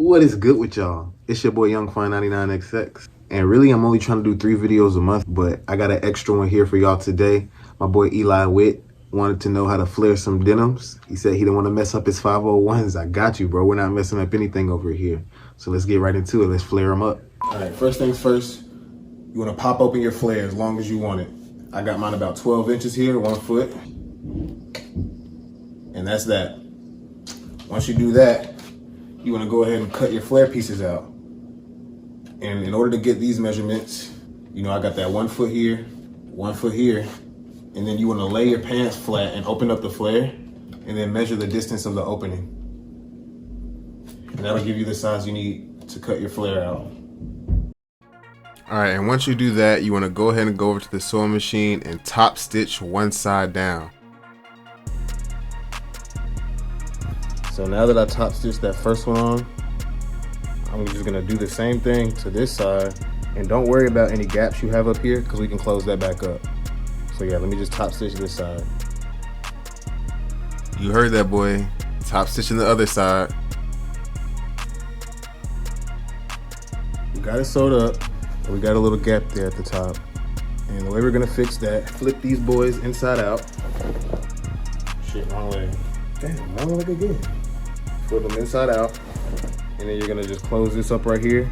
What is good with y'all? It's your boy Young Fine 99XX. And really, I'm only trying to do 3 videos a month, but I got an extra one here for y'all today. My boy Eli Witt wanted to know how to flare some denims. He said he didn't want to mess up his 501s. I got you, bro. We're not messing up anything over here. So let's get right into it. Let's flare them up. All right, first things first, you want to pop open your flare as long as you want it. I got mine about 12 inches here, 1 foot. And that's that. Once you do that, you want to go ahead and cut your flare pieces out. And in order to get these measurements, you know, I got that 1 foot here, 1 foot here, and then you want to lay your pants flat and open up the flare and then measure the distance of the opening. And that'll give you the size you need to cut your flare out. All right, and once you do that, you want to go ahead and go over to the sewing machine and top stitch one side down. So now that I top stitched that first one on, I'm just gonna do the same thing to this side. And don't worry about any gaps you have up here because we can close that back up. So yeah, let me just top stitch this side. You heard that, boy. Top stitching the other side. We got it sewed up, but we got a little gap there at the top. And the way we're gonna fix that, flip these boys inside out. Shit, wrong way. Damn, wrong leg again. Flip them inside out, and then you're gonna just close this up right here,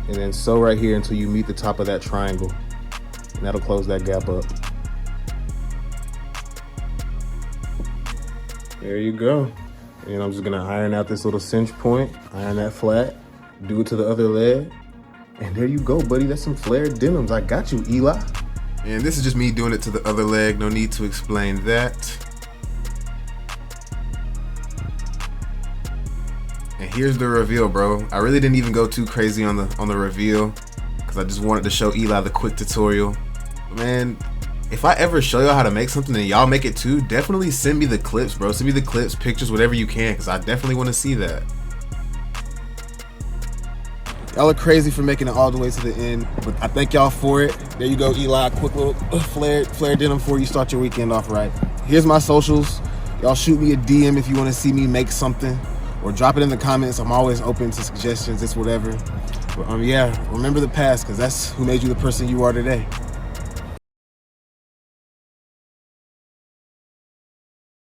and then sew right here until you meet the top of that triangle, and that'll close that gap up. There you go. And I'm just gonna iron out this little cinch point, iron that flat, do it to the other leg, and there you go, buddy. That's some flared denims. I got you, Eli. And this is just me doing it to the other leg. No need to explain that. And here's the reveal, bro. I really didn't even go too crazy on the reveal because I just wanted to show Eli the quick tutorial. But man, if I ever show y'all how to make something and y'all make it too, definitely send me the clips, bro. Send me the clips, pictures, whatever you can, because I definitely want to see that. Y'all are crazy for making it all the way to the end, but I thank y'all for it. There you go, Eli. Quick little flare denim before you start your weekend off right. Here's my socials. Y'all shoot me a DM if you want to see me make something, or drop it in the comments. I'm always open to suggestions. It's whatever. But yeah, remember the past, because that's who made you the person you are today.